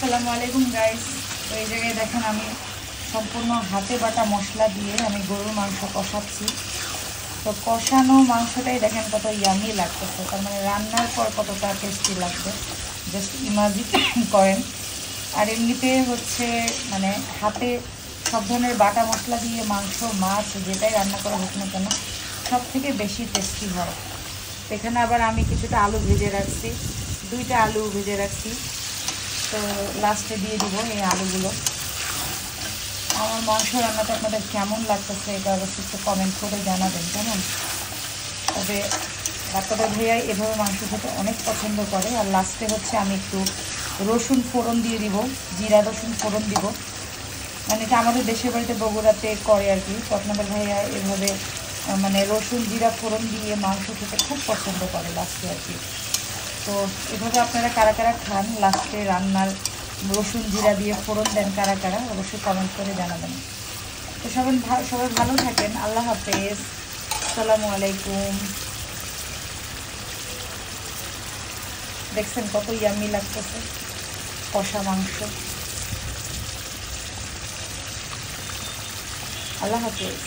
আসসালামু আলাইকুম গাইস। তো এই জায়গায় দেখেন আমি সম্পূর্ণ হাতে বাটা মশলা দিয়ে আমি গরুর মাংস কষাচ্ছি। তো কষানো মাংসটাই দেখেন কত ইয়ামি লাগতেছে, তার মানে রান্নার পর কতটা টেস্টি লাগবে জাস্ট ইমাজিন করেন। আর এমনিতে হচ্ছে মানে হাতে সব ধরনের বাটা মশলা দিয়ে মাংস মাছ যেটাই রান্না করা হোক না কেন সব থেকে বেশি টেস্টি হয়। তো এখানে আবার আমি কিছুটা আলু ভেজে রাখছি, 2টা আলু ভেজে রাখছি। তো লাস্টে দিয়ে দিব এই আলুগুলো। আমার মাংস রান্নাটা আপনাদের কেমন লাগতেছে এটা অবশ্যই একটু কমেন্ট করে জানাবেন কেমন। তবে ডাক্তার ভাইয়া এভাবে মাংস খেতে অনেক পছন্দ করে। আর লাস্টে হচ্ছে আমি একটু রসুন ফোড়ন দিয়ে দিব, জিরা রসুন ফোড়ন দিব। মানে এটা আমাদের দেশের বাড়িতে বগুড়াতে করে আর কি। তো আপনাদের ভাইয়া এভাবে মানে রসুন জিরা ফোড়ন দিয়ে মাংস খেতে খুব পছন্দ করে লাস্টে আর কি। তো এভাবে আপনারা কারা কারা খান লাস্টে রান্নার রসুন জিরা দিয়ে ফোড়ন দেন কারা কারা অবশ্যই কমেন্ট করে জানাবেন। তো সবাই ভালো থাকেন। আল্লাহ হাফেজ, আসসালামু আলাইকুম। দেখছেন কত ইয়ামি লাগতেছে কষা মাংস। আল্লাহ হাফেজ।